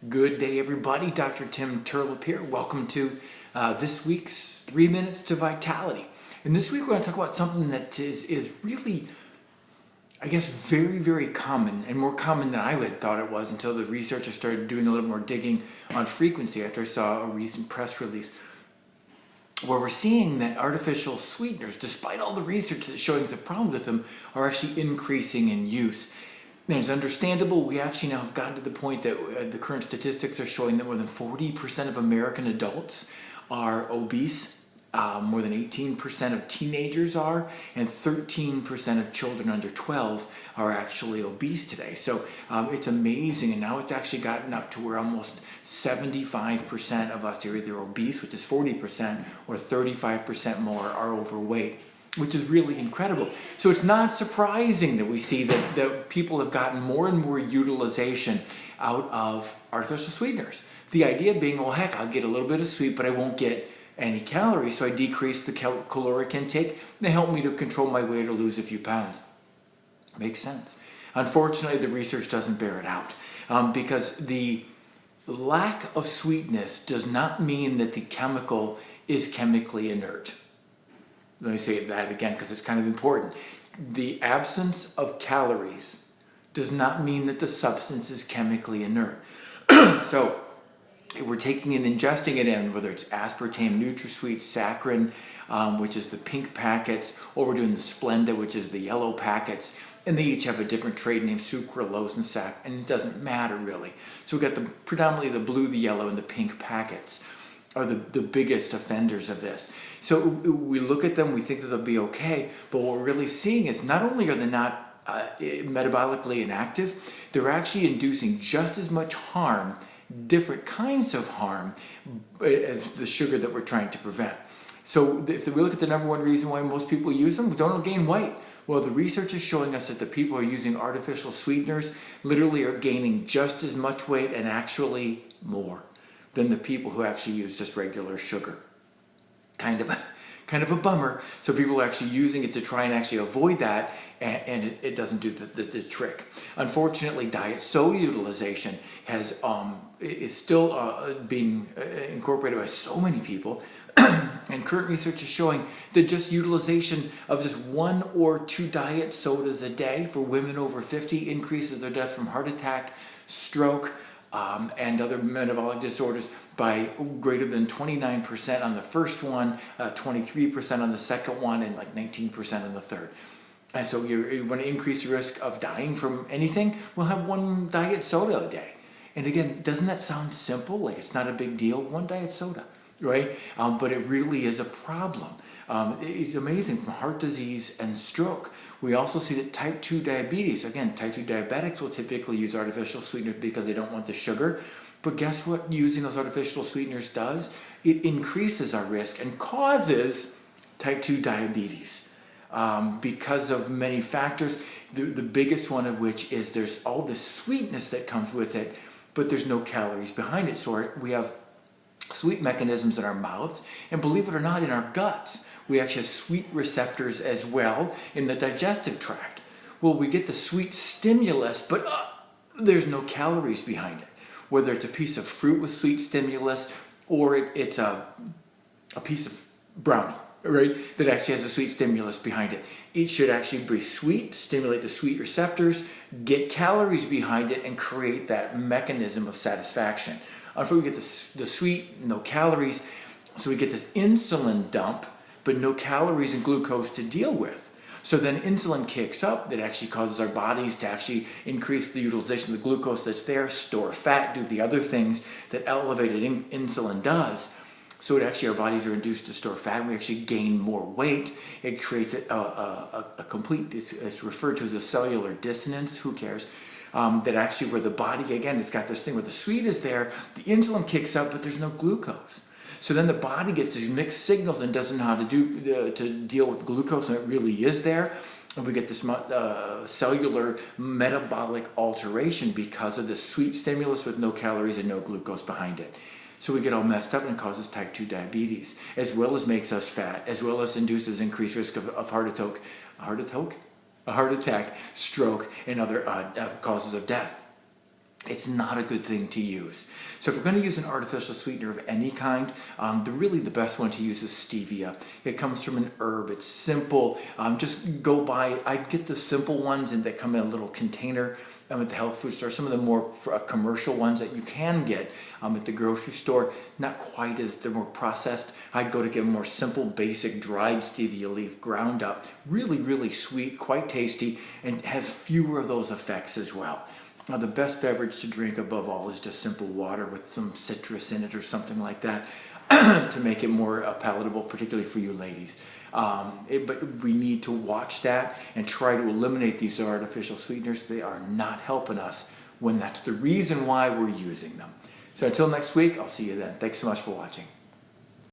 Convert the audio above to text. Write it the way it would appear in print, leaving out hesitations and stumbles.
Good day, everybody. Dr. Tim Turlip here. Welcome to this week's 3 Minutes to Vitality. And this week we're going to talk about something that is really, I guess, very, very common, and more common than I had thought it was until the researchers started doing a little more digging on frequency after I saw a recent press release where we're seeing that artificial sweeteners, despite all the research that's showing the problems with them, are actually increasing in use. And it's understandable. We actually now have gotten to the point that the current statistics are showing that more than 40% of American adults are obese. More than 18% of teenagers are, and 13% of children under 12 are actually obese today. So it's amazing, and now it's actually gotten up to where almost 75% of us are either obese, which is 40%, or 35% more are overweight, which is really incredible. So it's not surprising that we see that people have gotten more and more utilization out of artificial sweeteners. The idea being, well, heck, I'll get a little bit of sweet, but I won't get any calories, so I decrease the caloric intake, and they help me to control my weight or lose a few pounds. Makes sense. Unfortunately, the research doesn't bear it out, because the lack of sweetness does not mean that the chemical is chemically inert. Let me say that again because it's kind of important. The absence of calories does not mean that the substance is chemically inert. So if we're taking and ingesting it in, whether it's aspartame, NutraSweet, saccharin, which is the pink packets, or we're doing the Splenda, which is the yellow packets, and they each have a different trade name, sucralose and sac, and it doesn't matter really. So we've got predominantly the blue, the yellow, and the pink packets are the biggest offenders of this. So we look at them, we think that they'll be okay, but what we're really seeing is not only are they not metabolically inactive, they're actually inducing just as much harm, different kinds of harm, as the sugar that we're trying to prevent. So if we look at the number one reason why most people use them, we don't gain weight. Well, the research is showing us that the people who are using artificial sweeteners literally are gaining just as much weight and actually more than the people who actually use just regular sugar. Kind of a bummer. So people are actually using it to try and actually avoid that, and it doesn't do the trick. Unfortunately, diet soda utilization is still being incorporated by so many people, and current research is showing that just utilization of just 1 or 2 diet sodas a day for women over 50 increases their death from heart attack, stroke, and other metabolic disorders by greater than 29% on the first one, 23% on the second one, and like 19% on the third. And so you want to increase the risk of dying from anything, we'll have 1 diet soda a day. And again, doesn't that sound simple? Like it's not a big deal, 1 diet soda, right? But it really is a problem. It's amazing, from heart disease and stroke. We also see that type 2 diabetes, again, type 2 diabetics will typically use artificial sweeteners because they don't want the sugar. But guess what using those artificial sweeteners does? It increases our risk and causes type 2 diabetes because of many factors, the biggest one of which is there's all this sweetness that comes with it, but there's no calories behind it. So we have sweet mechanisms in our mouths, and believe it or not, in our guts. We actually have sweet receptors as well in the digestive tract. Well, we get the sweet stimulus, but there's no calories behind it. Whether it's a piece of fruit with sweet stimulus, or it's a piece of brownie, right, that actually has a sweet stimulus behind it. It should actually be sweet, stimulate the sweet receptors, get calories behind it, and create that mechanism of satisfaction. Unfortunately, we get the sweet, no calories, so we get this insulin dump, but no calories and glucose to deal with. So then insulin kicks up, that actually causes our bodies to actually increase the utilization of the glucose that's there, store fat, do the other things that elevated insulin does. So it actually, our bodies are induced to store fat, and we actually gain more weight. It creates a complete, it's referred to as a cellular dissonance, who cares? That actually where the body, again, it's got this thing where the sweet is there, the insulin kicks up, but there's no glucose. So then the body gets these mixed signals and doesn't know how to deal with glucose, and it really is there. And we get this cellular metabolic alteration because of the sweet stimulus with no calories and no glucose behind it. So we get all messed up, and it causes type 2 diabetes, as well as makes us fat, as well as induces increased risk of heart attack, stroke, and other causes of death. it's not a good thing to use. So if we're going to use an artificial sweetener of any kind, really the best one to use is stevia. It comes from an herb. It's simple. Just go buy, I'd get the simple ones and they come in a little container at the health food store. Some of the more commercial ones that you can get at the grocery store, not quite as, they're more processed. I'd go to get a more simple, basic dried stevia leaf, ground up, really, really sweet, quite tasty, and has fewer of those effects as well. Now, the best beverage to drink above all is just simple water with some citrus in it or something like that to make it more palatable, particularly for you ladies. But we need to watch that and try to eliminate these artificial sweeteners. They are not helping us when that's the reason why we're using them. So until next week, I'll see you then. Thanks so much for watching.